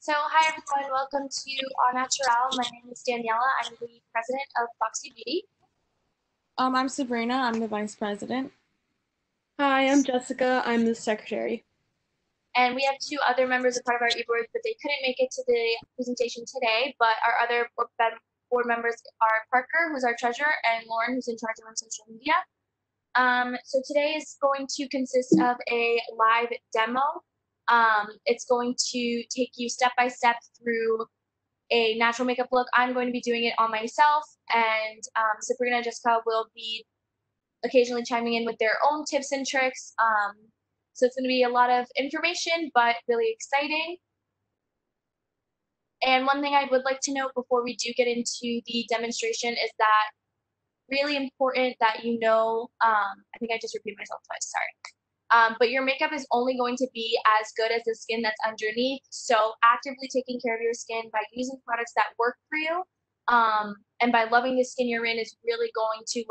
Hi everyone, welcome to Naturel. My name is Daniela. I'm the president of Foxy Beauty. I'm Sabrina. I'm the vice president. Hi, I'm Jessica. I'm the secretary. And we have two other members of part of our e-board, but they couldn't make it to the presentation today. But our other board members are Parker, who's our treasurer, and Lauren, who's in charge of our social media. So today is going to consist of a live demo. It's going to take you step by step through a natural makeup look. I'm going to be doing it on myself, and Sabrina and Jessica will be occasionally chiming in with their own tips and tricks. So it's going to be a lot of information, but really exciting. And one thing I would like to note before we do get into the demonstration is that really important that you know, I think I just repeated myself twice, sorry. But your makeup is only going to be as good as the skin that's underneath. So actively taking care of your skin by using products that work for you, and by loving the skin you're in is really going to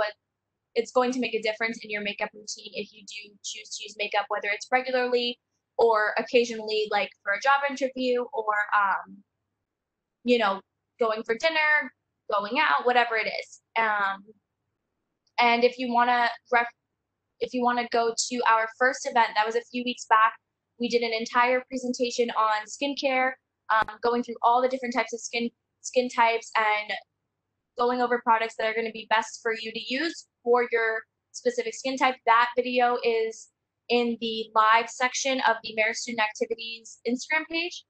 it's going to make a difference in your makeup routine if you do choose to use makeup, whether it's regularly or occasionally, like for a job interview or you know, going for dinner, going out, whatever it is. And if you want to go to our first event, that was a few weeks back, we did an entire presentation on skincare, going through all the different types of skin types and going over products that are going to be best for you to use for your specific skin type. That video is in the live section of the Marist Student Activities Instagram page.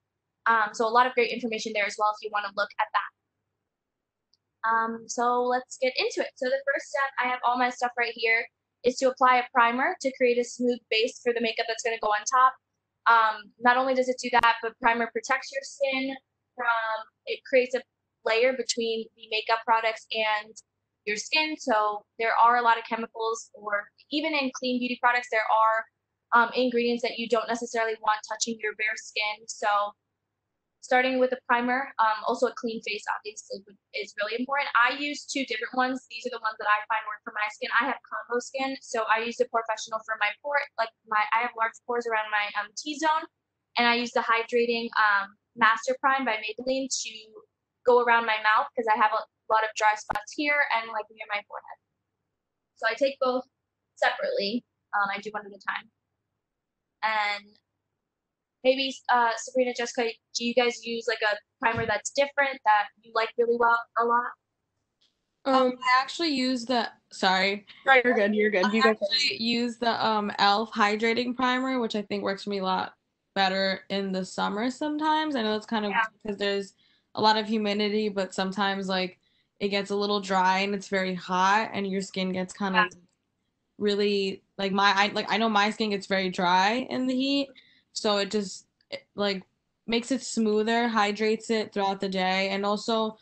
So a lot of great information there as well if you want to look at that. So let's get into it. So the first step, I have all my stuff right here, is to apply a primer to create a smooth base for the makeup that's going to go on top. Not only does it do that, but primer protects your skin it creates a layer between the makeup products and your skin. So there are a lot of chemicals, or even in clean beauty products, there are ingredients that you don't necessarily want touching your bare skin. So starting with a primer, also a clean face obviously is really important. I use two different ones. These are the ones that I find work for my skin. I have combo skin, so I use the professional for my I have large pores around my T-zone, and I use the hydrating Master Prime by Maybelline to go around my mouth because I have a lot of dry spots here and like near my forehead. So I take both separately. I do one at a time. And maybe Sabrina, Jessica, do you guys use like a primer that's different that you like really well a lot? I actually use the sorry. Right, you're good. You're good. You I guys. actually use the Elf hydrating primer, which I think works for me a lot better in the summer sometimes. I know it's kind of because there's a lot of humidity, but sometimes like it gets a little dry and it's very hot and your skin gets kind of really like I know my skin gets very dry in the heat, so like makes it smoother, hydrates it throughout the day, and also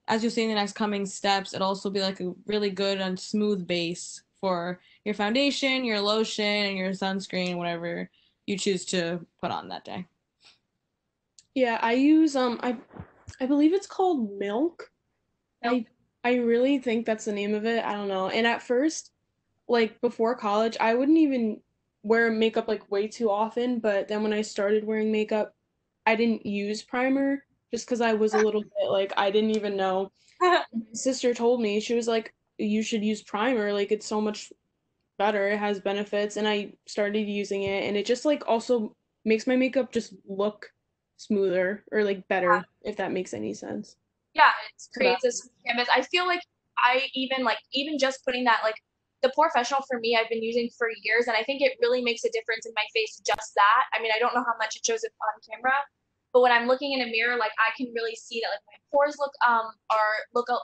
as you'll see in the next coming steps, it'll also be like a really good and smooth base for your foundation, your lotion, and your sunscreen, whatever you choose to put on that day. Yeah, I use I believe it's called Milk. Nope. I really think that's the name of it. I don't know. And at first, like before college, I wouldn't even wear makeup like way too often, but then when I started wearing makeup, I didn't use primer just because I was a little bit like I didn't even know. My sister told me, she was like, you should use primer, like it's so much better, it has benefits, and I started using it, and it just like also makes my makeup just look smoother or like better, if that makes any sense. Yeah, it So that, creates a smooth canvas. I feel like I even just putting that like the professional for me I've been using for years, and I think it really makes a difference in my face, just that. I mean, I don't know how much it shows it on camera, but when I'm looking in a mirror, like I can really see that like my pores look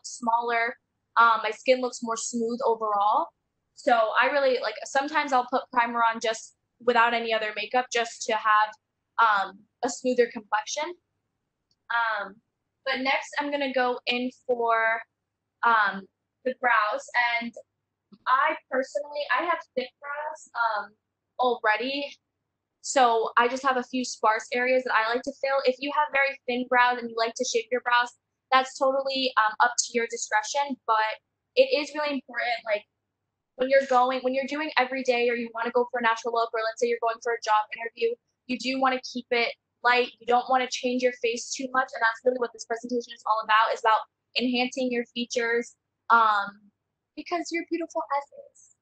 smaller. My skin looks more smooth overall. So I really like, sometimes I'll put primer on just without any other makeup just to have a smoother complexion. Um, but next, I'm gonna go in for the brows, and I have thick brows already, so I just have a few sparse areas that I like to fill. If you have very thin brows and you like to shape your brows, that's totally up to your discretion. But it is really important, like when you're doing every day, or you want to go for a natural look, or let's say you're going for a job interview, you do want to keep it light. You don't want to change your face too much, and that's really what this presentation is all about, is about enhancing your features, because you're beautiful as is.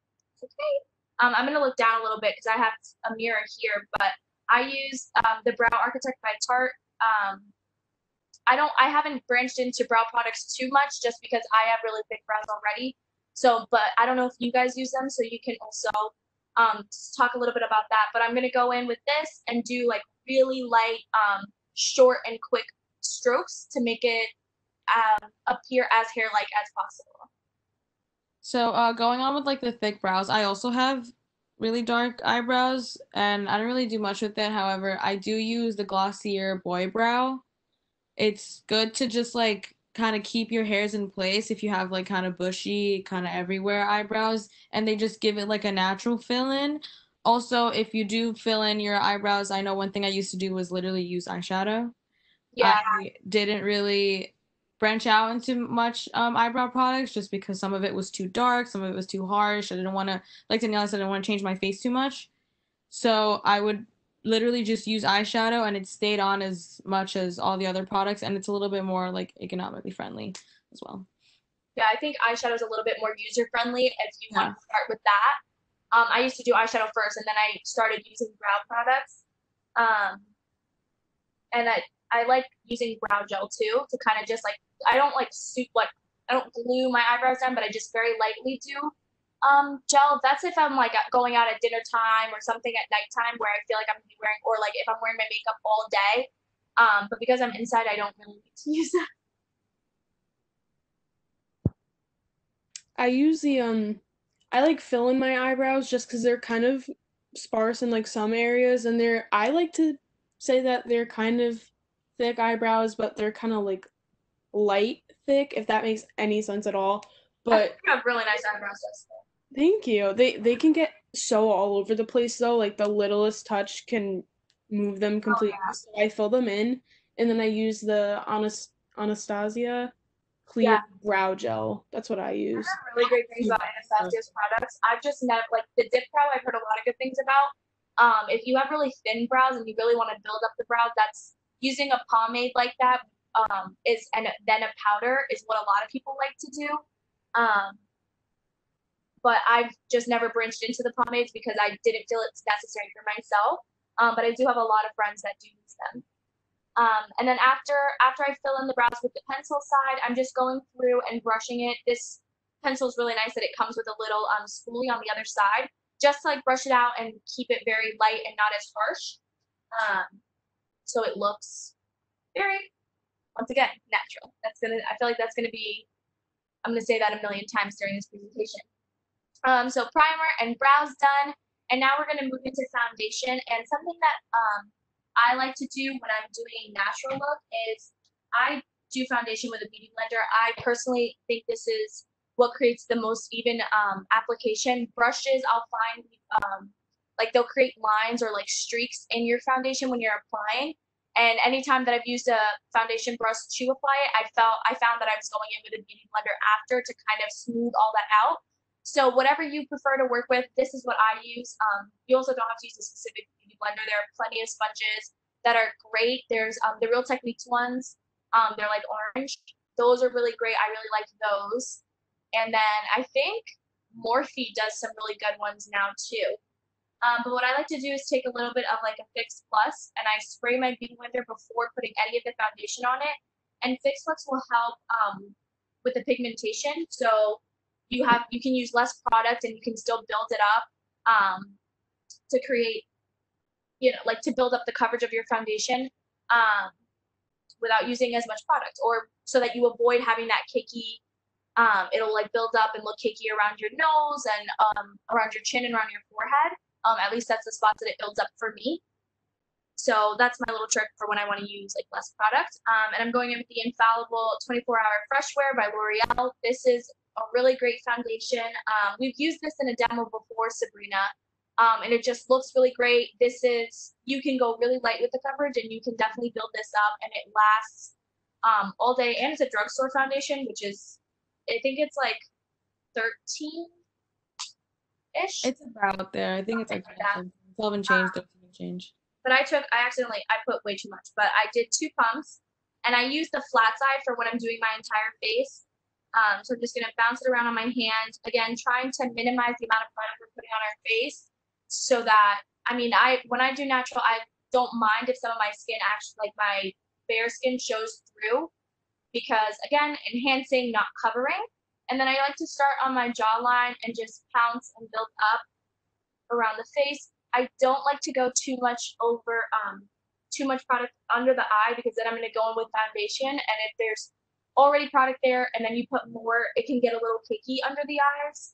Okay. I'm going to look down a little bit because I have a mirror here, but I use the Brow Architect by Tarte. I haven't branched into brow products too much just because I have really thick brows already. So, but I don't know if you guys use them, so you can also talk a little bit about that. But I'm going to go in with this and do like really light, short and quick strokes to make it appear as hair-like as possible. So going on with like the thick brows, I also have really dark eyebrows and I don't really do much with it. However, I do use the Glossier Boy Brow. It's good to just like kind of keep your hairs in place if you have like kind of bushy, kind of everywhere eyebrows, and they just give it like a natural fill in. Also, if you do fill in your eyebrows, I know one thing I used to do was literally use eyeshadow. Yeah. I didn't really branch out into much eyebrow products just because some of it was too dark, some of it was too harsh. I didn't want to, like Daniela said, I didn't want to change my face too much. So I would literally just use eyeshadow and it stayed on as much as all the other products and it's a little bit more like economically friendly as well. Yeah, I think eyeshadow is a little bit more user friendly if you want Yeah. to start with that. I used to do eyeshadow first, and then I started using brow products. And I like using brow gel too to kind of just like, I don't like I don't glue my eyebrows down, but I just very lightly do gel. That's if I'm like going out at dinner time or something at nighttime where I feel like I'm gonna be wearing, or like if I'm wearing my makeup all day. But because I'm inside, I don't really need to use that. I use the I like fill in my eyebrows just because they're kind of sparse in like some areas, and I like to say that they're kind of thick eyebrows, but they're kind of like light thick, if that makes any sense at all. I think But you have really nice eyebrows, Jessica. thank you. They can get so all over the place though, like the littlest touch can move them Oh completely. yeah, So I fill them in, and then I use the Anastasia clear yeah. brow gel. That's what I I use. heard really great things about Anastasia's products. I've just never like the dip brow. I've heard a lot of good things about. If you have really thin brows and you really want to build up the brow, that's using a pomade like that is and then a powder is what a lot of people like to do. Um, but I've just never branched into the pomades because I didn't feel it's necessary for myself. But I do have a lot of friends that do use them. And then after I fill in the brows with the pencil side, I'm just going through and brushing it. This pencil is really nice that it comes with a little spoolie on the other side, just to like brush it out and keep it very light and not as harsh. So it looks very, once again, natural. I feel like that's gonna be, I'm gonna say that a million times during this presentation. So primer and brows done, and now we're gonna move into foundation. And something that I like to do when I'm doing natural look is I do foundation with a beauty blender. I personally think this is what creates the most even application. Brushes, I'll find like they'll create lines or like streaks in your foundation when you're applying. And anytime that I've used a foundation brush to apply it, I found that I was going in with a beauty blender after to kind of smooth all that out. So whatever you prefer to work with, this is what I use. You also don't have to use a specific beauty blender. There are plenty of sponges that are great. There's the Real Techniques ones. They're like orange. Those are really great. I really like those. And then I think Morphe does some really good ones now too. But what I like to do is take a little bit of like a Fix Plus and I spray my beauty blender before putting any of the foundation on it. And Fix Plus will help with the pigmentation. So you can use less product and you can still build it up to create, like to build up the coverage of your foundation without using as much product, or so that you avoid having that cakey, it'll like build up and look cakey around your nose and around your chin and around your forehead. At least that's the spots that it builds up for me. So that's my little trick for when I want to use like less product. And I'm going in with the Infallible 24-Hour Fresh Wear by L'Oreal. This is a really great foundation. We've used this in a demo before, Sabrina, and it just looks really great. You can go really light with the coverage and you can definitely build this up and it lasts all day. And it's a drugstore foundation, which is, I think it's like 13-ish. It's about there. I think it's like 12 and change, 13 and change. but I put way too much, but I did 2 pumps, and I used the flat side for when I'm doing my entire face. So I'm just gonna bounce it around on my hand, again, trying to minimize the amount of product we're putting on our face, so that, when I do natural, I don't mind if some of my skin actually, like my bare skin, shows through, because again, enhancing, not covering. And then I like to start on my jawline and just pounce and build up around the face. I don't like to go too much product under the eye, because then I'm going to go in with foundation, and if there's already product there and then you put more, it can get a little cakey under the eyes.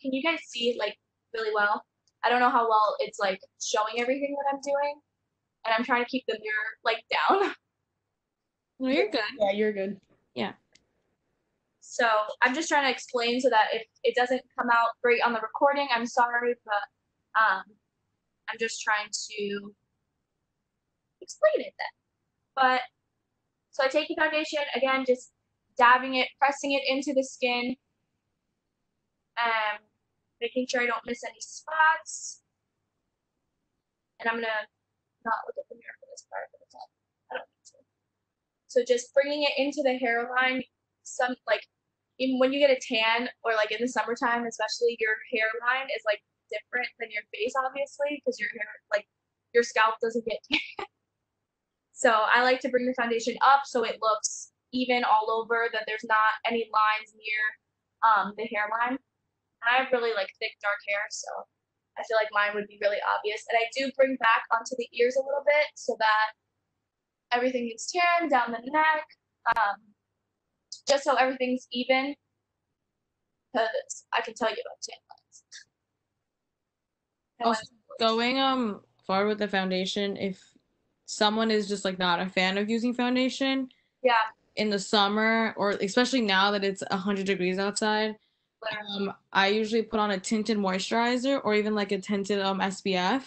Can you guys see like really well? I don't know how well it's like showing everything that I'm doing, and I'm trying to keep the mirror like down. No, you're good. Yeah, you're good. Yeah. So I'm just trying to explain, so that if it doesn't come out great on the recording, I'm sorry, but I'm just trying to explain it then. But so I take the foundation, again, just dabbing it, pressing it into the skin, making sure I don't miss any spots. And I'm gonna not look at the mirror for this part, but I don't need to. So just bringing it into the hairline, even when you get a tan, or like in the summertime especially, your hairline is like different than your face, obviously, because your hair, like your scalp doesn't get tan. So I like to bring the foundation up so it looks even all over, that there's not any lines near the hairline. And I have really like thick dark hair, so I feel like mine would be really obvious. And I do bring back onto the ears a little bit, so that everything gets tan down the neck, just so everything's even, because I can tell you about tan lines. Also, going forward with the foundation, if someone is just like not a fan of using foundation, yeah, in the summer, or especially now that it's 100 degrees outside, I usually put on a tinted moisturizer, or even like a tinted SPF.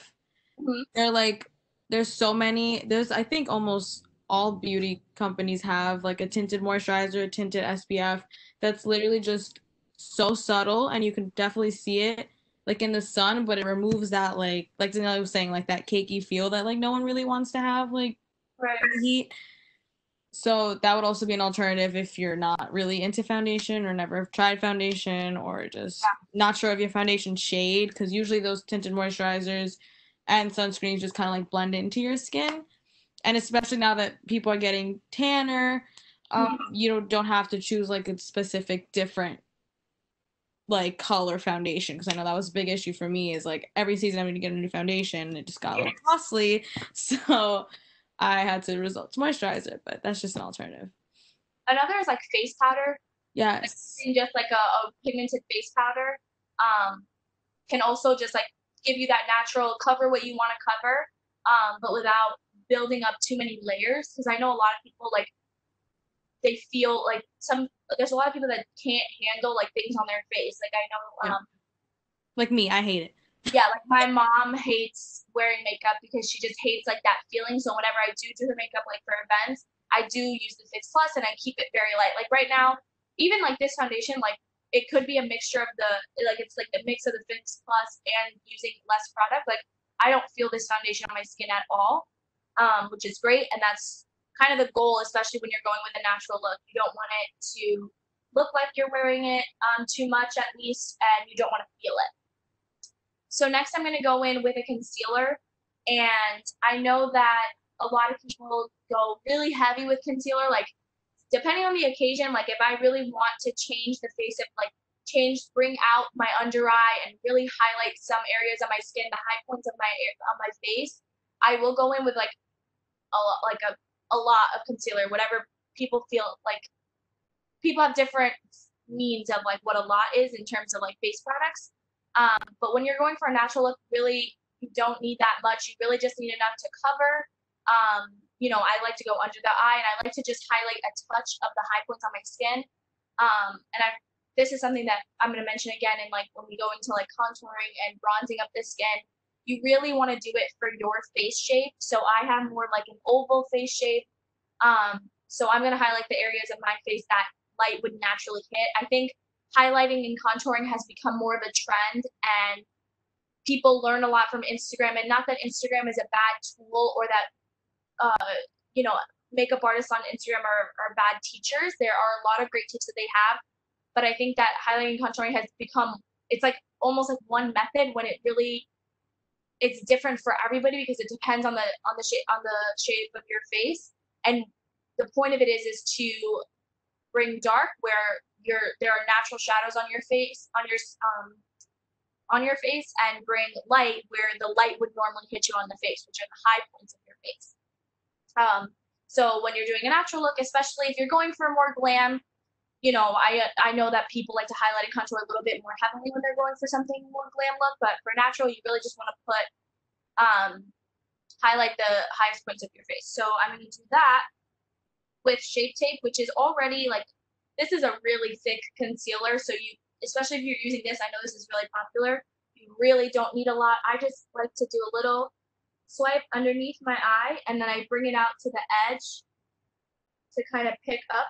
They're like, there's so many. There's, I think, almost all beauty companies have like a tinted moisturizer, a tinted SPF that's literally just so subtle, and you can definitely see it like in the sun, but it removes that like Danielle was saying, like that cakey feel that like no one really wants to have, like right. heat. So that would also be an alternative if you're not really into foundation, or never have tried foundation, or just not sure of your foundation shade, because usually those tinted moisturizers and sunscreens just kind of like blend into your skin. And especially now that people are getting tanner, you don't have to choose like a specific different like color foundation, because I know that was a big issue for me, is like every season I'm going to get a new foundation, it just got a little costly, so I had to resort to moisturizer, but that's just an alternative. Another is like face powder. Yes. Like, just like a pigmented face powder can also just like give you that natural, cover what you want to cover, but without building up too many layers. Because I know a lot of people, like, they feel like there's a lot of people that can't handle like things on their face. Like I know, like me, I hate it. Yeah, like my mom hates wearing makeup because she just hates like that feeling. So whenever I do her makeup, like for events, I do use the Fix Plus, and I keep it very light. Like right now, even like this foundation, like it could be a mixture of it's like the mix of the Fix Plus and using less product. Like I don't feel this foundation on my skin at all, which is great. And that's kind of the goal, especially when you're going with a natural look. You don't want it to look like you're wearing it too much, at least, and you don't want to feel it. So next I'm going to go in with a concealer, and I know that a lot of people go really heavy with concealer, like depending on the occasion. Like if I really want to change the face, bring out my under eye and really highlight some areas of my skin, the high points of my face, I will go in with like a lot of concealer, whatever people feel like. People have different means of like what a lot is in terms of like face products. But when you're going for a natural look, really, you don't need that much. You really just need enough to cover. I like to go under the eye, and I like to just highlight a touch of the high points on my skin. This is something that I'm going to mention again, and like when we go into like contouring and bronzing up the skin, you really want to do it for your face shape. So I have more like an oval face shape. So I'm going to highlight the areas of my face that light would naturally hit. I think highlighting and contouring has become more of a trend, and people learn a lot from Instagram, and not that Instagram is a bad tool or that you know, makeup artists on Instagram are bad teachers. There are a lot of great tips that they have, but I think that highlighting and contouring has become, it's like almost like one method when it really, it's different for everybody because it depends on the shape of your face. And the point of it is to bring dark where there are natural shadows on your face, on your face, and bring light where the light would normally hit you on the face, which are the high points of your face. So when you're doing a natural look, especially if you're going for more glam, you know, I know that people like to highlight and contour a little bit more heavily when they're going for something more glam look, but for natural, you really just want to highlight the highest points of your face. So I'm going to do that with Shape Tape, which is already like, this is a really thick concealer, so you, especially if you're using this, I know this is really popular, you really don't need a lot. I just like to do a little swipe underneath my eye, and then I bring it out to the edge to kind of pick up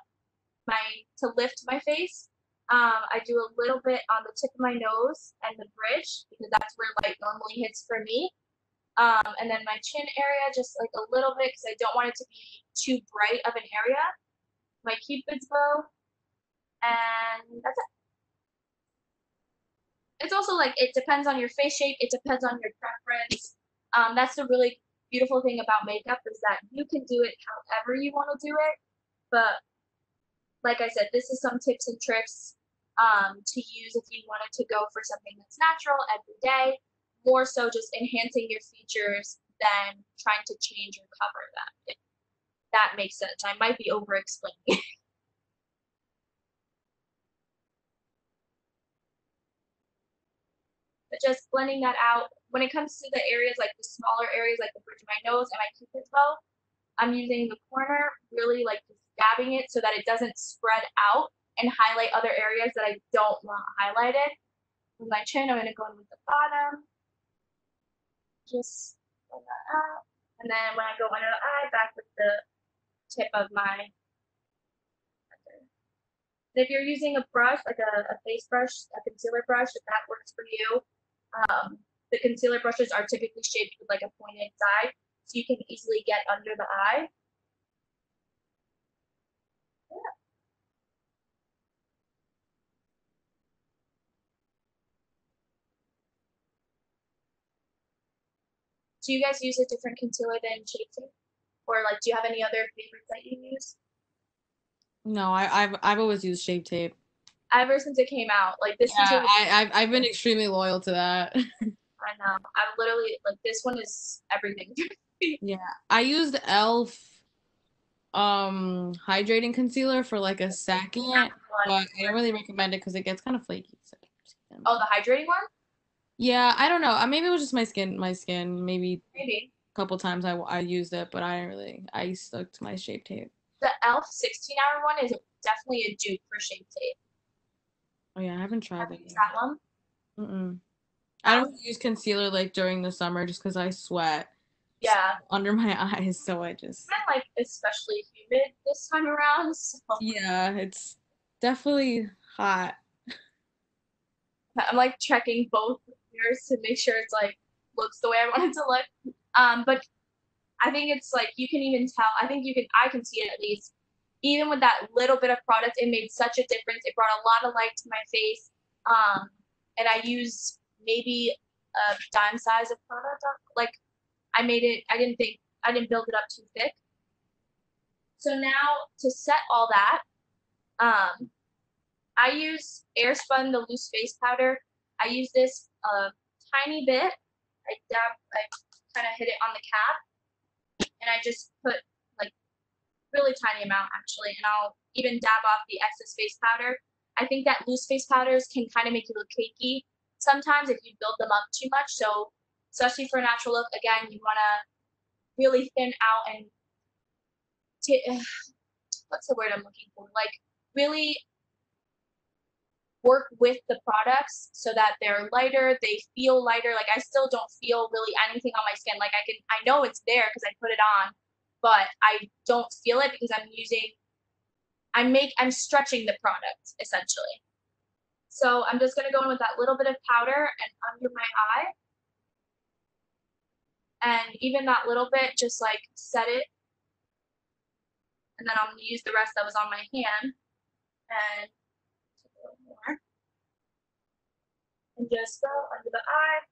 to lift my face. I do a little bit on the tip of my nose and the bridge because that's where light normally hits for me. And then my chin area, just like a little bit because I don't want it to be too bright of an area. My Cupid's bow, and that's it. It's also like, it depends on your face shape, it depends on your preference. That's the really beautiful thing about makeup is that you can do it however you want to do it. But like I said, this is some tips and tricks to use if you wanted to go for something that's natural every day, more so just enhancing your features than trying to change or cover them. If that makes sense. I might be over explaining. But just blending that out. When it comes to the areas, like the smaller areas, like the bridge of my nose and my Cupid's bow, I'm using the corner, really like just dabbing it so that it doesn't spread out and highlight other areas that I don't want highlighted. With my chin, I'm going to go in with the bottom. Just blend that out. And then when I go under the eye, back with the tip of my. If you're using a brush, like a face brush, a concealer brush, if that works for you, the concealer brushes are typically shaped with like a pointed side, so you can easily get under the eye. Yeah. Do you guys use a different concealer than Shape Tape? Or like, do you have any other favorites that you use? No, I've always used Shape Tape. Ever since it came out, like this Yeah, concealer. I've been extremely loyal to that. I know. I'm literally like, this one is everything. Yeah, I used e.l.f. Hydrating concealer for like a second, but I don't really recommend it because it gets kind of flaky. So. Oh, the hydrating one? Yeah, I don't know. Maybe it was just my skin. Maybe Maybe. a couple times I used it, but I didn't really. I stuck to my Shape Tape. The e.l.f. 16-hour one is definitely a dupe for Shape Tape. Oh yeah, I haven't tried that yet. That one? Mm-mm. I don't use concealer like during the summer just because I sweat. Yeah. Under my eyes, so I just. And like especially humid this time around. So. Yeah, it's definitely hot. I'm like checking both mirrors to make sure it's like looks the way I want it to look. But I think it's like you can even tell. I can see it at least. Even with that little bit of product, it made such a difference. It brought a lot of light to my face. And I used maybe a dime size of product. Like I didn't build it up too thick. So now to set all that, I use Airspun, the loose face powder. I use this a tiny bit. I kind of hit it on the cap, and I just put like really tiny amount actually, and I'll even dab off the excess face powder. I think that loose face powders can kind of make you look cakey sometimes if you build them up too much. So especially for a natural look, again, you want to really thin out and what's the word I'm looking for? Like really work with the products so that they're lighter, they feel lighter. Like I still don't feel really anything on my skin. Like I know it's there because I put it on, but I don't feel it because I'm stretching the product essentially. So I'm just gonna go in with that little bit of powder and under my eye. And even that little bit, just like set it. And then I'm going to use the rest that was on my hand and take a little more. And just go under the eye.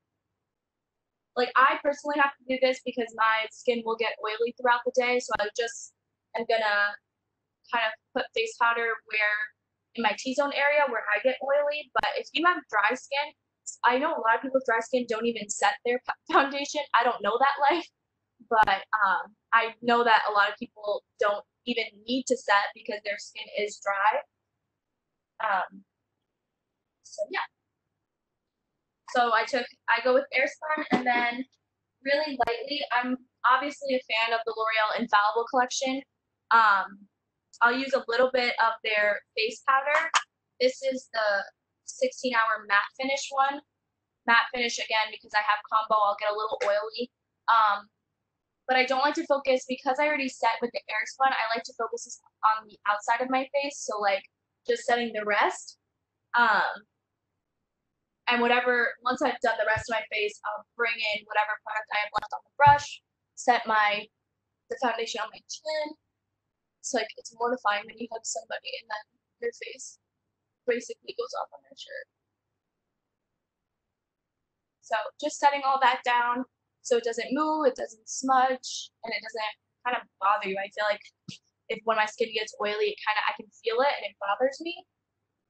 Like, I personally have to do this because my skin will get oily throughout the day, so I just am gonna kind of put face powder where in my T-zone area where I get oily. But if you have dry skin, I know a lot of people with dry skin don't even set their foundation. I don't know that life, but I know that a lot of people don't even need to set because their skin is dry. So yeah. So I go with Airspun, and then really lightly, I'm obviously a fan of the L'Oreal Infallible collection. I'll use a little bit of their face powder. This is the 16-hour matte finish one. Matte finish, again, because I have combo, I'll get a little oily. But I don't like to focus, because I already set with the Airspun, I like to focus on the outside of my face, so like just setting the rest. And once I've done the rest of my face, I'll bring in whatever product I have left on the brush, set the foundation on my chin. It's like, it's mortifying when you hug somebody and then your face basically goes off on their shirt. So just setting all that down so it doesn't move, it doesn't smudge, and it doesn't kind of bother you. I feel like when my skin gets oily, I can feel it and it bothers me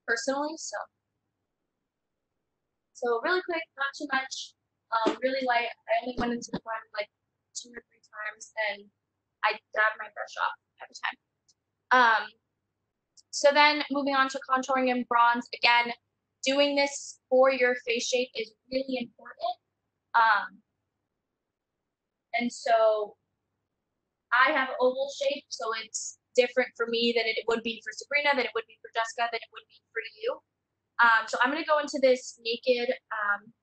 personally. So really quick, not too much, really light. I only went into the primer like 2 or 3 times, and I dabbed my brush off every time. So then moving on to contouring and bronze. Again, doing this for your face shape is really important. And so I have oval shape, so it's different for me than it would be for Sabrina, than it would be for Jessica, than it would be for you. So I'm going to go into this Naked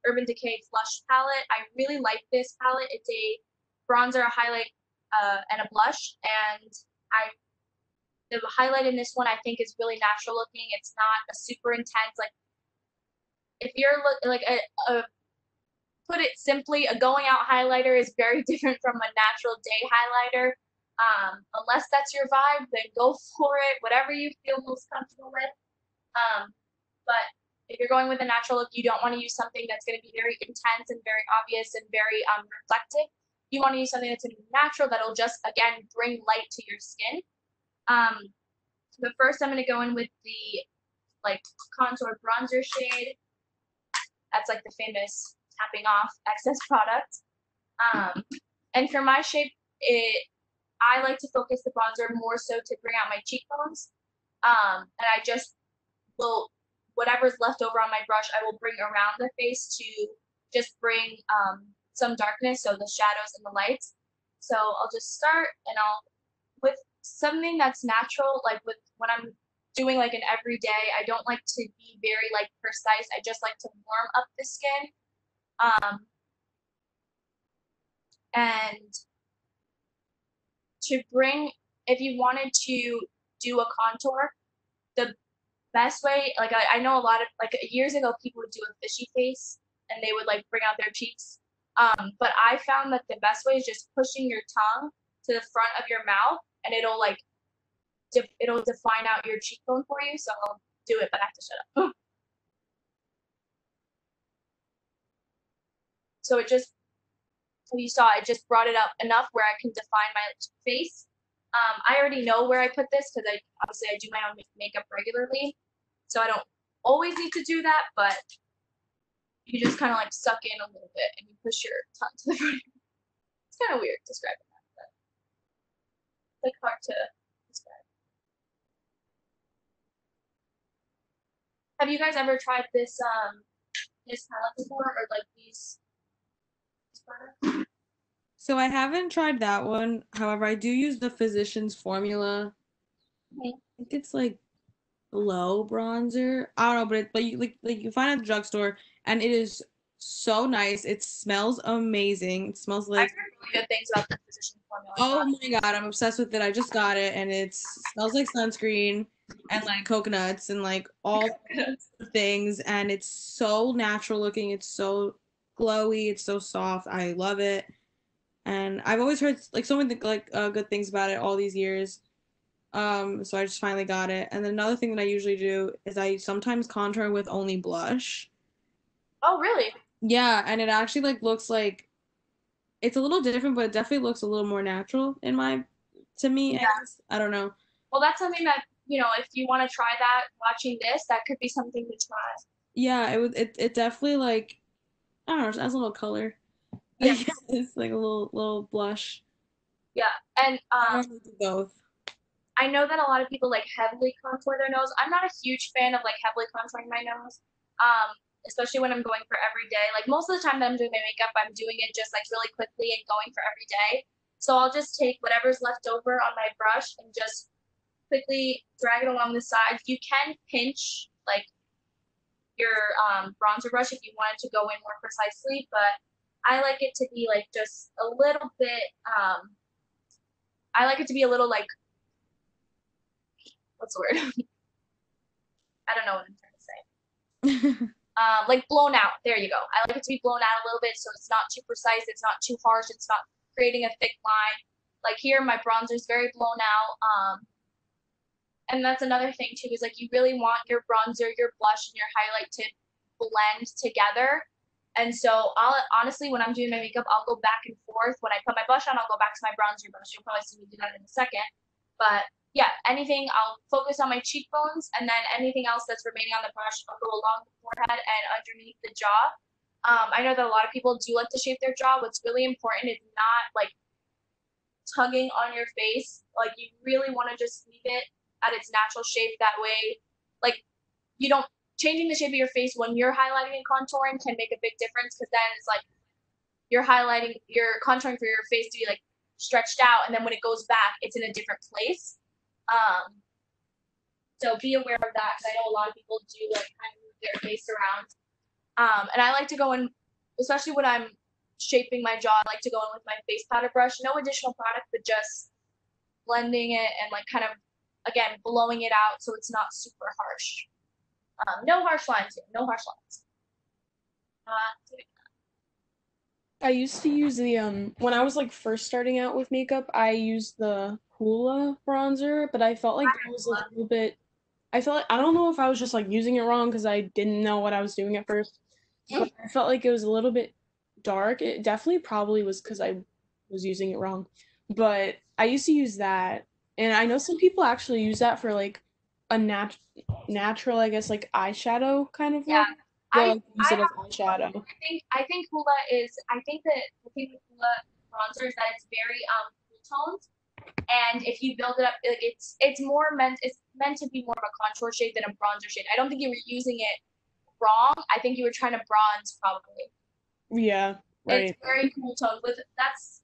Urban Decay Flush palette. I really like this palette. It's a bronzer, a highlight, and a blush. And the highlight in this one I think is really natural looking. It's not a super intense, like, if you're like put it simply, a going out highlighter is very different from a natural day highlighter. Unless that's your vibe, then go for it, whatever you feel most comfortable with. But if you're going with a natural look, you don't want to use something that's going to be very intense and very obvious and very reflective. You want to use something that's going to be natural, that'll just, again, bring light to your skin. But first I'm going to go in with the like contour bronzer shade. That's like the famous tapping off excess product. And for my shape, I like to focus the bronzer more so to bring out my cheekbones. And I just will, whatever's left over on my brush, I will bring around the face to just bring some darkness, so the shadows and the lights. So I'll just start, and with something that's natural, like when I'm doing like an everyday, I don't like to be very like precise. I just like to warm up the skin. And to bring, if you wanted to do a contour, the best way, like I know a lot of, like years ago, people would do a fishy face and they would like bring out their cheeks. But I found that the best way is just pushing your tongue to the front of your mouth, and it'll like, it'll define out your cheekbone for you. So I'll do it, but I have to shut up. So it just, you saw, it just brought it up enough where I can define my face. I already know where I put this because obviously I do my own makeup regularly, so I don't always need to do that, but you just kind of like suck in a little bit and you push your tongue to the front. It's kind of weird describing that, but it's like hard to describe. Have you guys ever tried this palette before, or like these products? So I haven't tried that one. However, I do use the Physicians Formula. Okay. I think it's like glow bronzer. I don't know, but you you find it at the drugstore, and it is so nice. It smells amazing. It smells like, I've heard really good things about the Physicians Formula. oh my god, I'm obsessed with it. I just got it, and it smells like sunscreen and like coconuts and like all things, and it's so natural looking. It's so glowy. It's so soft. I love it. and I've always heard like so many like good things about it all these years. So I just finally got it. And then another thing that I usually do is I sometimes contour with only blush. Oh, really? Yeah, and it actually like looks like it's a little different, but it definitely looks a little more natural in my to me, I Yeah. guess. I don't know. Well, that's something that, if you want to try that watching this, that could be something to try. Yeah, it definitely like I don't know, it adds a little color. I Yeah. guess it's like a little blush. Yeah. And I normally do both. I know that a lot of people like heavily contour their nose. I'm not a huge fan of like heavily contouring my nose. Um, Especially when I'm going for every day. Like most of the time that I'm doing my makeup, I'm doing it just like really quickly and going for every day. So I'll just take whatever's left over on my brush and just quickly drag it along the sides. You can pinch like your bronzer brush if you wanted to go in more precisely, but I like it to be like just a little bit. I like it to be a little like what's the word? I don't know what I'm trying to say. Like blown out. There you go. I like it to be blown out a little bit so it's not too precise, it's not too harsh, it's not creating a thick line. Like here, my bronzer is very blown out. And that's another thing too is like you really want your bronzer, your blush, and your highlight to blend together. And so I'll honestly, when I'm doing my makeup, I'll go back and forth. When I put my blush on, I'll go back to my bronzer brush. You'll probably see me do that in a second. But yeah, anything, I'll focus on my cheekbones, and then anything else that's remaining on the brush, I'll go along the forehead and underneath the jaw. I know that a lot of people do like to shape their jaw. What's really important is not like tugging on your face. Like you really want to just leave it at its natural shape. That way, like you don't changing the shape of your face when you're highlighting and contouring can make a big difference because then it's like you're contouring for your face to be like stretched out, and then when it goes back, it's in a different place. Um, so be aware of that because I know a lot of people do like kind of move their face around. And I like to go in, especially when I'm shaping my jaw, I like to go in with my face powder brush. No additional product, but just blending it and like kind of, again, blowing it out so it's not super harsh. No harsh lines here. No harsh lines. I used to use the when I was like first starting out with makeup, I used the Hoola bronzer, but I felt like that was a little bit I felt like I don't know if I was just like using it wrong because I didn't know what I was doing at first, but I felt like it was a little bit dark. It definitely probably was because I was using it wrong. But I used to use that, and I know some people actually use that for like a natural, I guess, like eyeshadow kind of Yeah, look. They'll like use I it as have eyeshadow. I think Hoola is I think that the thing with Hoola bronzer is that it's very cool toned, and if you build it up, like it's meant to be more of a contour shade than a bronzer shade. I don't think you were using it wrong. I think you were trying to bronze probably. Yeah, It's right. very cool toned. With that's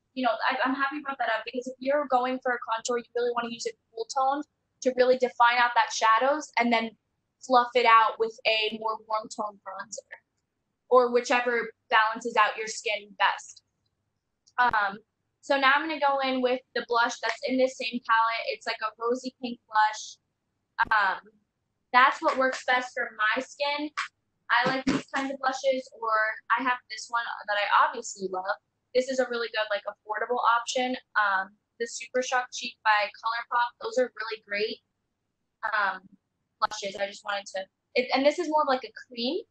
I'm happy about that up because if you're going for a contour, you really want to use it cool toned to really define out that shadows and then fluff it out with a more warm toned bronzer or whichever balances out your skin best. Um, so now I'm gonna go in with the blush that's in this same palette. It's like a rosy pink blush. Um, that's what works best for my skin. I like these kinds of blushes, or I have this one that I obviously love. This is a really good, like, affordable option. The Super Shock Cheek by ColourPop. Those are really great blushes. I just wanted to, and this is more of like a cream.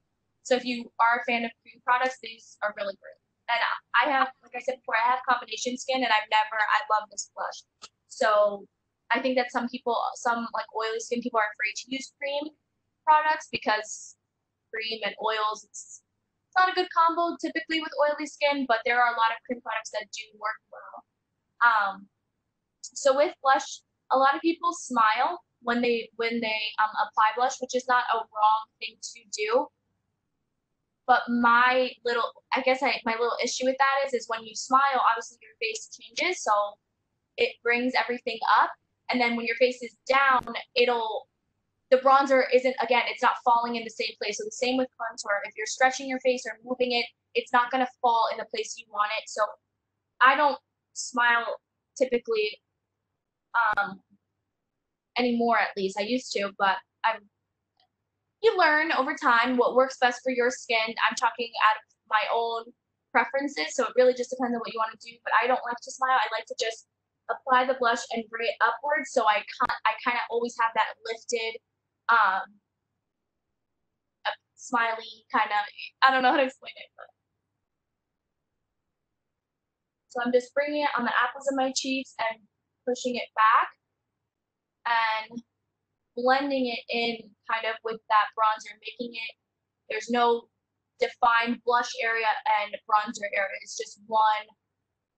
So if you are a fan of cream products, these are really great. And I have, like I said before, I have combination skin, and I love this blush. So I think that some like oily skin people are afraid to use cream products because cream and oils, it's not a good combo typically with oily skin, but there are a lot of cream products that do work well. So with blush, a lot of people smile when they apply blush, which is not a wrong thing to do. But my little issue with that is when you smile, obviously your face changes, so it brings everything up, and then when your face is down, the bronzer isn't, again, it's not falling in the same place. So the same with contour. If you're stretching your face or moving it, it's not going to fall in the place you want it. So I don't smile typically um, anymore, at least. I used to, but you learn over time what works best for your skin. I'm talking out of my own preferences, so it really just depends on what you want to do. But I don't like to smile. I like to just apply the blush and bring it upwards, so I kind of always have that lifted, smiley kind of. I don't know how to explain it, but so I'm just bringing it on the apples of my cheeks and pushing it back and blending it in kind of with that bronzer, making it, there's no defined blush area and bronzer area. It's just one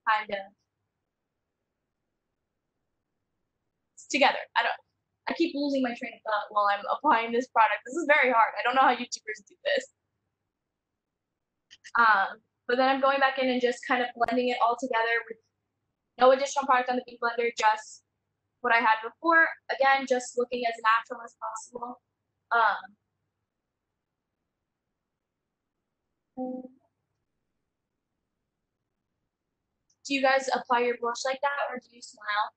kind of, it's together. I keep losing my train of thought while I'm applying this product. This is very hard. I don't know how YouTubers do this. But then I'm going back in and just kind of blending it all together with no additional product on the Beauty Blender, just what I had before. Again, just looking as natural as possible. Do you guys apply your blush like that, or do you smile?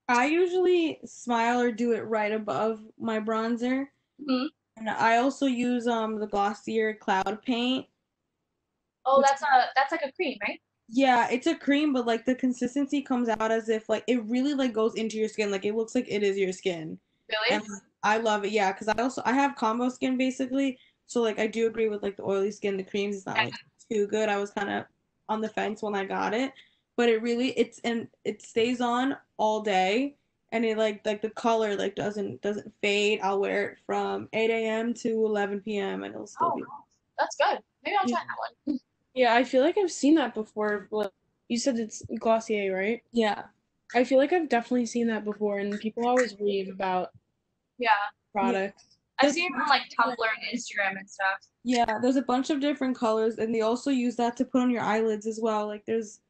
I usually smile or do it right above my bronzer. Mm-hmm. And I also use the Glossier Cloud Paint. Oh, that's like a cream, right? Yeah, it's a cream, but like the consistency comes out as if like it really like goes into your skin. Like it looks like it is your skin. Really? And I love it. Yeah, because I have combo skin basically. So like I do agree with like the oily skin, the creams is not like too good. I was kind of on the fence when I got it, but it stays on all day, and it like the color like doesn't fade. I'll wear it from 8 a.m. to 11 p.m. and it'll still be. That's good. Maybe I'll try that one. Yeah, I feel like I've seen that before. But you said it's Glossier, right? Yeah. I feel like I've definitely seen that before, and people always rave about products. I've seen it on like Tumblr and Instagram and stuff. Yeah, there's a bunch of different colors, and they also use that to put on your eyelids as well. Like there's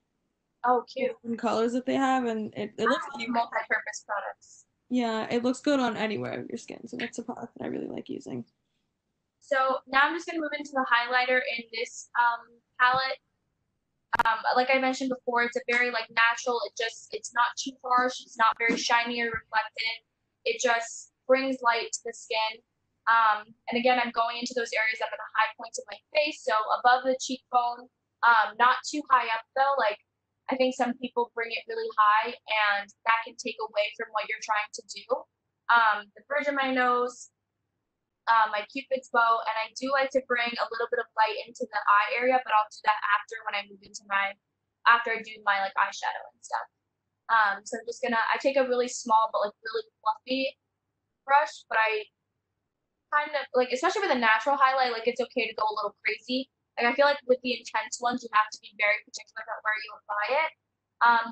cute different colors that they have, and it looks like multi-purpose products. Yeah, it looks good on anywhere of your skin, so that's a product that I really like using. So now I'm just gonna move into the highlighter in this palette. Like I mentioned before, it's a very like natural. It's not too harsh. It's not very shiny or reflective. It just brings light to the skin. And again, I'm going into those areas that are the high points of my face. So above the cheekbone, not too high up though. Like I think some people bring it really high, and that can take away from what you're trying to do. The bridge of my nose, my Cupid's bow, and I do like to bring a little bit of light into the eye area, but I'll do that after when I move into after I do my like eyeshadow and stuff. So I'm just I take a really small but like really fluffy brush, but I kind of like, especially with a natural highlight, like it's okay to go a little crazy. Like I feel like with the intense ones, you have to be very particular about where you apply it.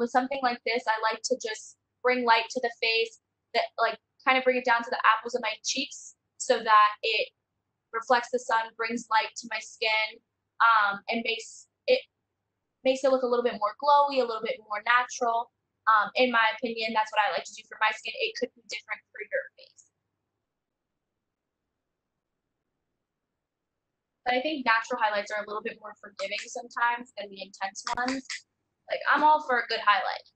With something like this, I like to just bring light to the face, that like kind of bring it down to the apples of my cheeks, so that it reflects the sun, brings light to my skin, and makes it look a little bit more glowy, a little bit more natural. In my opinion, that's what I like to do for my skin. It could be different for your face. But I think natural highlights are a little bit more forgiving sometimes than the intense ones. Like I'm all for a good highlight,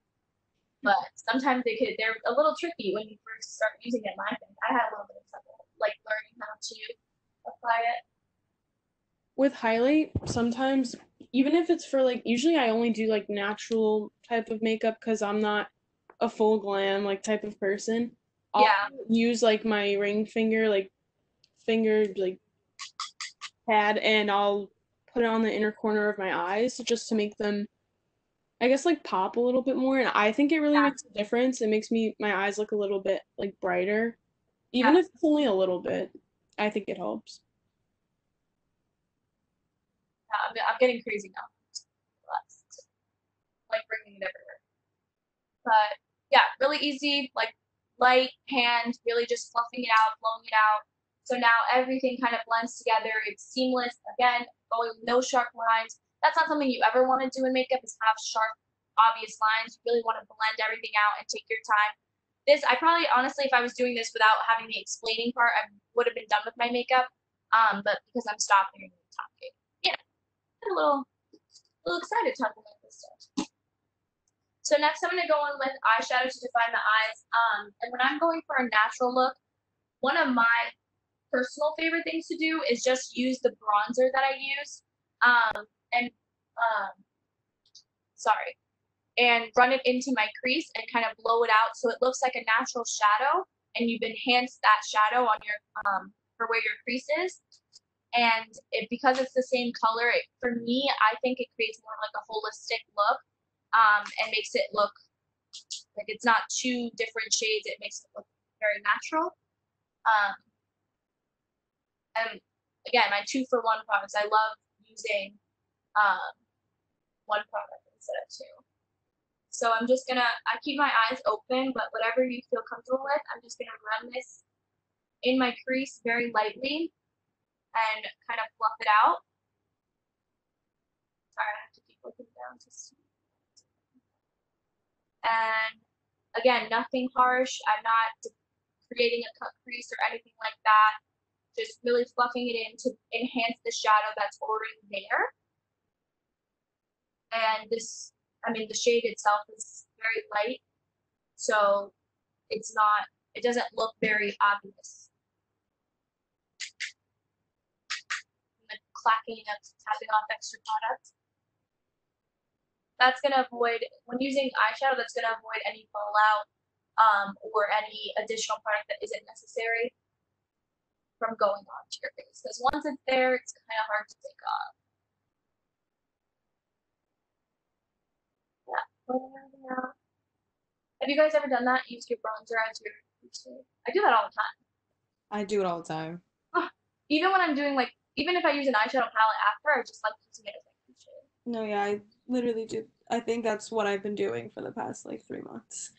but sometimes they're a little tricky when you first start using them. I think I had a little bit of trouble like learning how to apply it. With highlight, sometimes even if it's for like, usually I only do like natural type of makeup because I'm not a full glam like type of person. I'll use like my ring finger like pad, and I'll put it on the inner corner of my eyes just to make them, I guess, like pop a little bit more. And I think it really makes a difference. It makes my eyes look a little bit like brighter, even if it's only a little bit. I think it helps. I'm getting crazy now. Like bringing it everywhere. But yeah, really easy, like light hand, really just fluffing it out, blowing it out. So now everything kind of blends together. It's seamless. Again, going with no sharp lines. That's not something you ever want to do in makeup, is have sharp, obvious lines. You really want to blend everything out and take your time. I probably, honestly, if I was doing this without having the explaining part, I would have been done with my makeup. But because I'm stopping and talking, I'm a little excited talking about this stuff. So next I'm going to go in with eyeshadow to define the eyes. And when I'm going for a natural look, one of my personal favorite things to do is just use the bronzer that I use. and sorry, and run it into my crease and kind of blow it out so it looks like a natural shadow, and you've enhanced that shadow on your for where your crease is. And because it's the same color, for me, I think it creates more like a holistic look, and makes it look like it's not two different shades. It makes it look very natural. And again, my 2-for-1 products. I love using one product instead of two. So I'm just gonna, I keep my eyes open, but whatever you feel comfortable with, I'm just gonna run this in my crease very lightly and kind of fluff it out. Sorry, I have to keep looking down to see. And again, nothing harsh. I'm not creating a cut crease or anything like that. Just really fluffing it in to enhance the shadow that's already there. And this, I mean, the shade itself is very light, so it's not, it doesn't look very obvious. And the clacking of tapping off extra product. That's gonna avoid, when using eyeshadow, that's gonna avoid any fallout or any additional product that isn't necessary from going onto your face. Because once it's there, it's kind of hard to take off. Yeah. Have you guys ever done that? Use your bronzer as your shade? I do that all the time. I do it all the time. Even when I'm doing like, even if I use an eyeshadow palette after, I just like using it as my shade. No, yeah, I literally do. I think that's what I've been doing for the past like 3 months.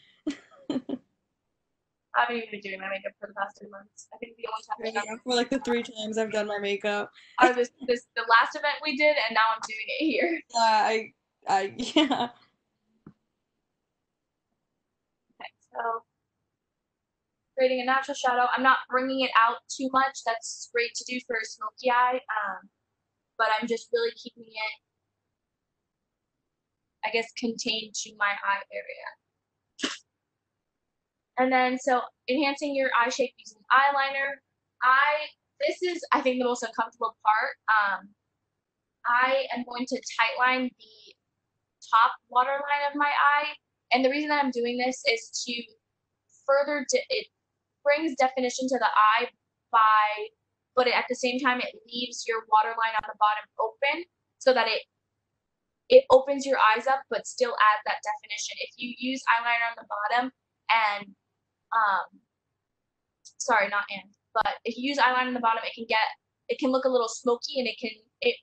I haven't even been doing my makeup for the past 3 months. I think the only time Yeah, for like the 3 times I've done my makeup. This the last event we did, and now I'm doing it here. Yeah. Okay, so creating a natural shadow. I'm not bringing it out too much. That's great to do for a smoky eye, but I'm just really keeping it, I guess, contained to my eye area. And then, so enhancing your eye shape using eyeliner. This is, I think, the most uncomfortable part. I am going to tightline the top waterline of my eye, and the reason that I'm doing this is to further, it brings definition to the eye but at the same time, it leaves your waterline on the bottom open so that it opens your eyes up, but still adds that definition. If you use eyeliner on the bottom and sorry, not but if you use eyeliner on the bottom, it can look a little smoky, and it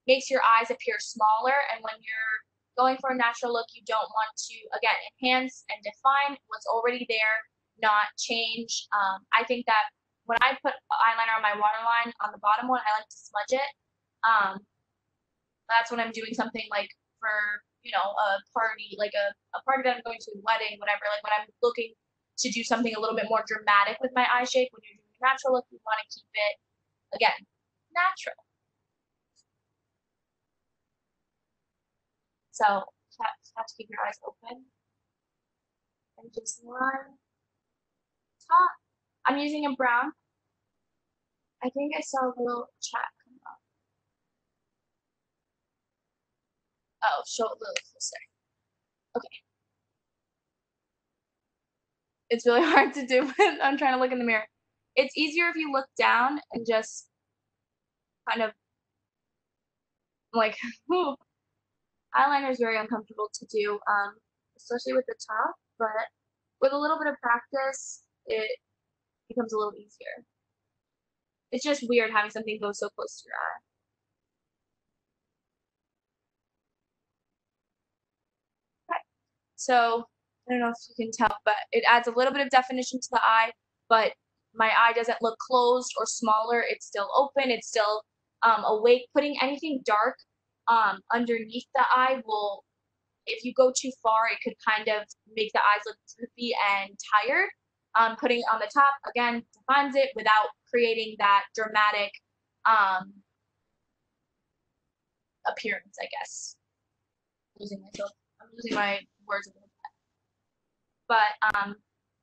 makes your eyes appear smaller. And when you're going for a natural look, you don't want to, again, enhance and define what's already there, not change. I think that when I put eyeliner on my waterline on the bottom one, I like to smudge it. That's when I'm doing something like for, a party, like a party that I'm going to, a wedding, whatever, like when I'm looking to do something a little bit more dramatic with my eye shape. When you're doing a natural look, you want to keep it, again, natural. So have to keep your eyes open. And just line top. I'm using a brown. I think I saw a little chat come up. Oh, show it a little closer. Okay. It's really hard to do when I'm trying to look in the mirror. It's easier if you look down and just kind of like, whew. Eyeliner is very uncomfortable to do, especially with the top, but with a little bit of practice, it becomes a little easier. It's just weird having something go so close to your eye. Okay. So, I don't know if you can tell, but it adds a little bit of definition to the eye, but my eye doesn't look closed or smaller. It's still open. It's still awake. Putting anything dark underneath the eye will, if you go too far, it could kind of make the eyes look droopy and tired. Putting it on the top, again, defines it without creating that dramatic appearance, I guess. I'm losing my words a little bit. But,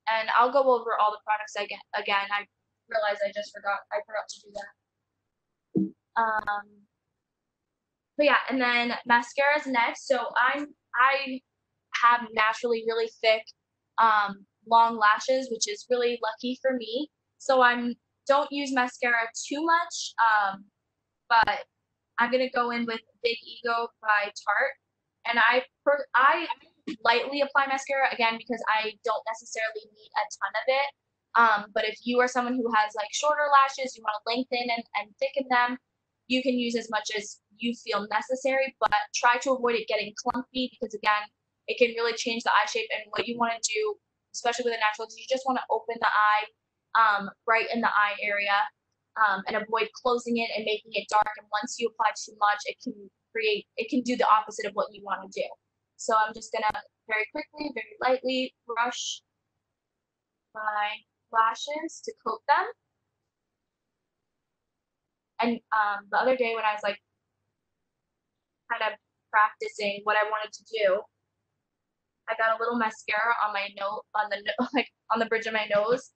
and I'll go over all the products again. I realized I forgot to do that. But yeah, and then mascara is next. So I have naturally really thick, long lashes, which is really lucky for me. So don't use mascara too much, but I'm gonna go in with Big Ego by Tarte, and I lightly apply mascara again because I don't necessarily need a ton of it. But if you are someone who has like shorter lashes, you want to lengthen and thicken them, you can use as much as you feel necessary, but try to avoid it getting clumpy because again, it can really change the eye shape. And what you want to do, especially with a natural, is you just want to open the eye, right in the eye area, and avoid closing it and making it dark. And once you apply too much, it can do the opposite of what you want to do. So I'm just gonna very quickly, very lightly brush my lashes to coat them. And the other day when I was like kind of practicing what I wanted to do, I got a little mascara on my nose, on the like on the bridge of my nose.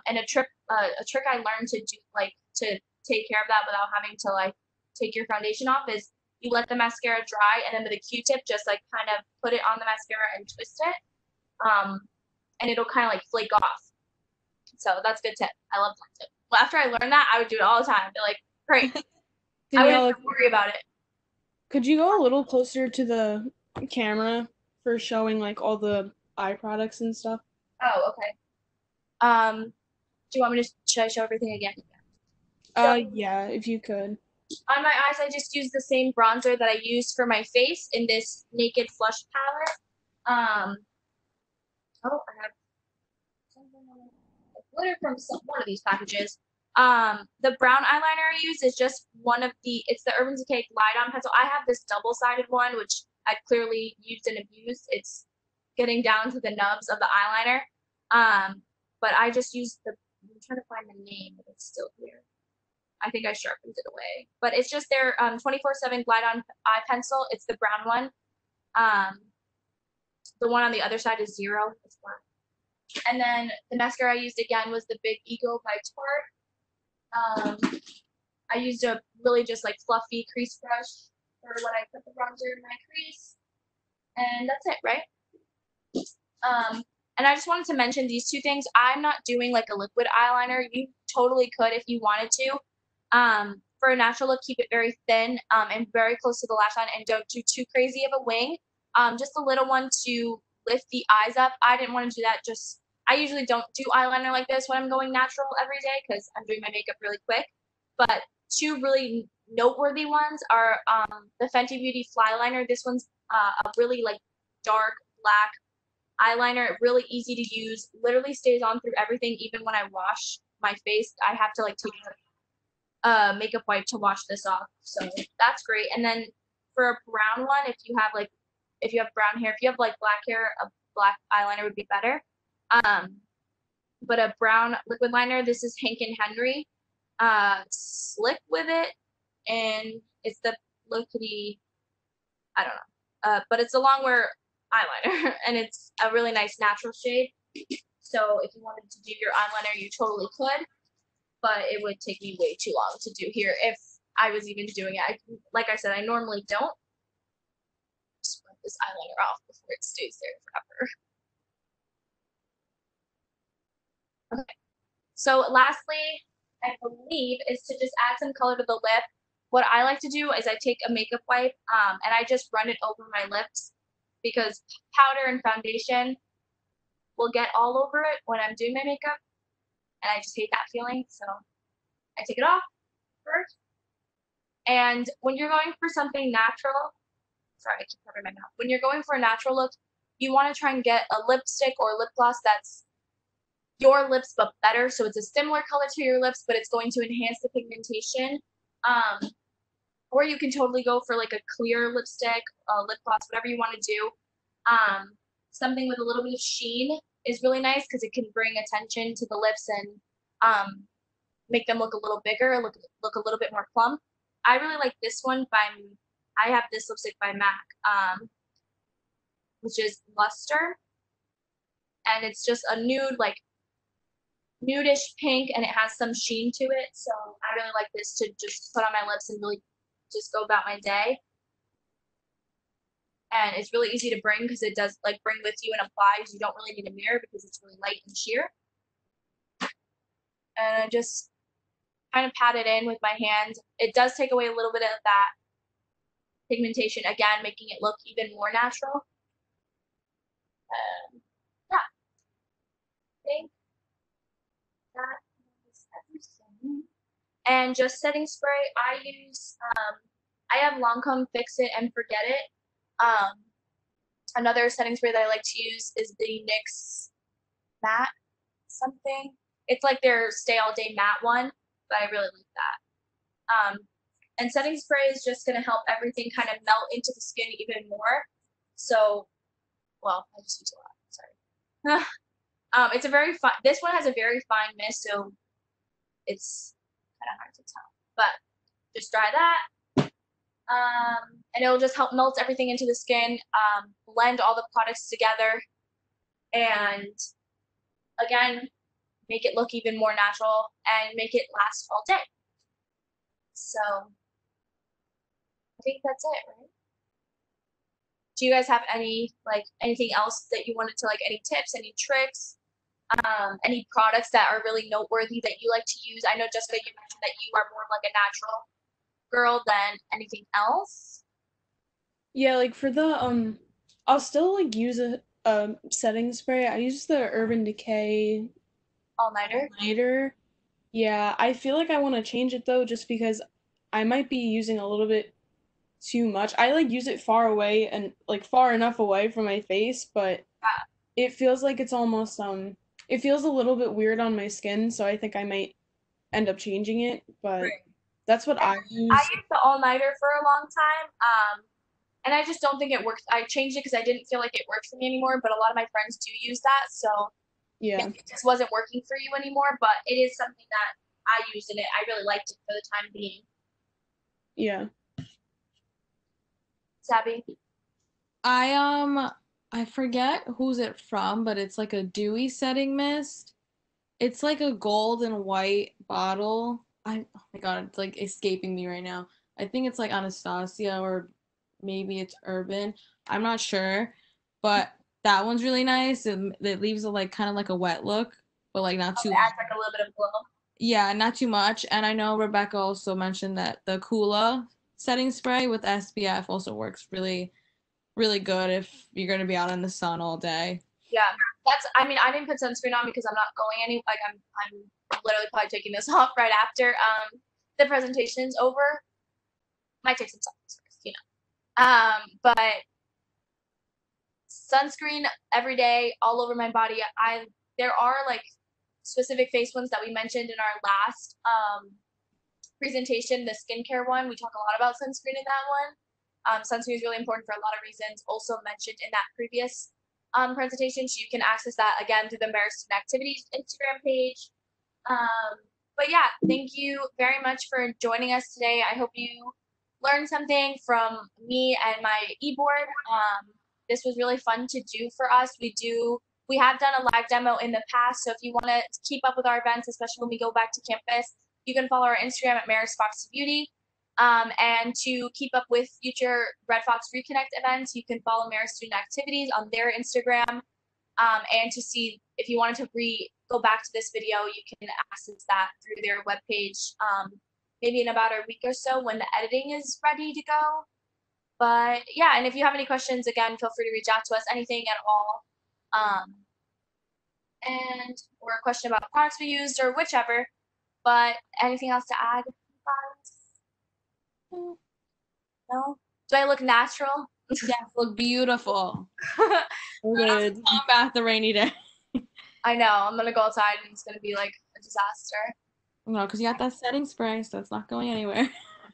And a trick I learned to do, like to take care of that without having to like take your foundation off, is you let the mascara dry and then with a Q-tip just like kind of put it on the mascara and twist it, and it'll kind of like flake off. So that's a good tip. I love that tip. Well, after I learned that, I would do it all the time. I'd be like, great. I wouldn't Danielle, worry about it. could you go a little closer to the camera for showing like all the eye products and stuff? Oh, okay. Do you want me to should I show everything again? So Yeah, if you could. on my eyes, I just use the same bronzer that I used for my face in this Naked Flush palette. I have something on glitter from one of these packages. The brown eyeliner I use is just it's the Urban Decay Glide On pencil. I have this double-sided one, which I clearly used and abused. It's getting down to the nubs of the eyeliner. But I just used I'm trying to find the name, but it's still here. I think I sharpened it away. But it's just their 24/7 Glide On eye pencil. It's the brown one. The one on the other side is zero. It's black. And then the mascara I used again was the Big Ego by Tarte. I used a really just like fluffy crease brush for when I put the bronzer in my crease. And that's it, right? And I just wanted to mention these two things. I'm not doing like a liquid eyeliner. You totally could if you wanted to. For a natural look, keep it very thin and very close to the lash line, and don't do too crazy of a wing. Just a little one to lift the eyes up. I didn't want to do that. I usually don't do eyeliner like this when I'm going natural every day because I'm doing my makeup really quick. But two really noteworthy ones are the Fenty Beauty Fly Liner. This one's a really like dark black eyeliner, really easy to use, literally stays on through everything. Even when I wash my face, I have to like take a makeup wipe to wash this off. So that's great. And then for a brown one, if you have brown hair, if you have like black hair, a black eyeliner would be better. But a brown liquid liner, this is Hank and Henry. Slick with it, and it's the liquidy, I don't know. But it's a longwear eyeliner, and it's a really nice natural shade. So if you wanted to do your eyeliner, you totally could, but it would take me way too long to do here if I was even doing it. Like I said, I normally don't. Just wipe this eyeliner off before it stays there forever. Okay. So lastly, I believe, is to just add some color to the lip. What I like to do is I take a makeup wipe and I just run it over my lips because powder and foundation will get all over it when I'm doing my makeup, and I just hate that feeling. So I take it off first. And when you're going for something natural, sorry, I keep covering my mouth. When you're going for a natural look, you want to try and get a lipstick or lip gloss that's your lips but better, so it's a similar color to your lips, but it's going to enhance the pigmentation. Or you can totally go for like a clear lipstick, lip gloss, whatever you want to do. Something with a little bit of sheen is really nice because it can bring attention to the lips and make them look a little bigger, look a little bit more plump. I really like this one I have this lipstick by MAC, which is Luster, and it's just a nude, like nudish pink, and it has some sheen to it. So I really like this to just put on my lips and really just go about my day. And it's really easy to bring because it does like bring with you and apply, because you don't really need a mirror because it's really light and sheer. And I just kind of pat it in with my hands. It does take away a little bit of that pigmentation, again, making it look even more natural. Yeah, I think that is everything. And just setting spray, I have Lancome Fix It and Forget It. Another setting spray that I like to use is the NYX Matte something. It's like their Stay All Day matte one, but I really like that. And setting spray is just going to help everything kind of melt into the skin even more. So, well, I just used a lot. Sorry. It's a very fine. This one has a very fine mist, so it's kind of hard to tell. But just dry that, and it'll just help melt everything into the skin, blend all the products together, and again, make it look even more natural and make it last all day. So I think that's it, right? Do you guys have anything else that you wanted to, like, any tips, any tricks, any products that are really noteworthy that you like to use? I know, Jessica, you mentioned that you are more like a natural girl than anything else. Yeah, like for the I'll still like use a setting spray. I use the Urban Decay All-nighter. All-nighter. Yeah, I feel like I want to change it though, just because I might be using a little bit too much. I like use it far away and like far enough away from my face, but it feels like it's almost it feels a little bit weird on my skin, so I think I might end up changing it, but Right. that's what I I use. used the all-nighter for a long time, and I just don't think it works. I changed it because I didn't feel like it worked for me anymore, but a lot of my friends do use that, so Yeah. maybe it just wasn't working for you anymore, but it is something that I used, and I really liked it for the time being. Yeah. Sabby? I forget who's it from, but it's like a dewy setting mist. It's like a gold and white bottle. Oh my god, it's like escaping me right now. I think it's like Anastasia or maybe it's Urban. I'm not sure, but that one's really nice. It leaves a like kind of like a wet look, but like not Oh, too it adds like a little bit of glow. yeah, not too much. And I know Rebecca also mentioned that the Kula setting spray with SPF also works really, really good if you're gonna be out in the sun all day. Yeah, I mean, I didn't put sunscreen on because I'm not going like I'm literally probably taking this off right after the presentation's over. Might take some sunscreen first, but sunscreen every day, all over my body. There are like specific face ones that we mentioned in our last presentation, the skincare one. We talk a lot about sunscreen in that one. Sunscreen is really important for a lot of reasons. Also mentioned in that previous presentation, so you can access that again through the Marist Activities Instagram page. But yeah, thank you very much for joining us today. I hope you learned something from me and my e-board. This was really fun to do for us. We have done a live demo in the past, so if you want to keep up with our events, especially when we go back to campus, you can follow our Instagram at Marist Foxy Beauty. And to keep up with future Red Fox Reconnect events, you can follow Marist Student Activities on their Instagram. And to see if you wanted to go back to this video, you can access that through their webpage, maybe in about a week or so when the editing is ready to go. But yeah, and if you have any questions, again, feel free to reach out to us, anything at all. Or a question about products we used or whichever. But anything else to add, guys? No? Do I look natural? Yes, look beautiful. Good. Combat the rainy day. I know. I'm gonna go outside and it's gonna be like a disaster. No, because you got that setting spray, so it's not going anywhere.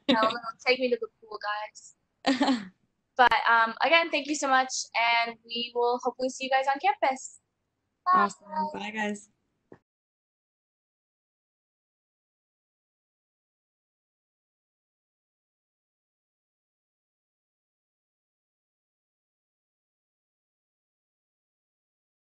No, take me to the pool, guys. But again, thank you so much, and we will hopefully see you guys on campus. Bye. Awesome. Bye, guys.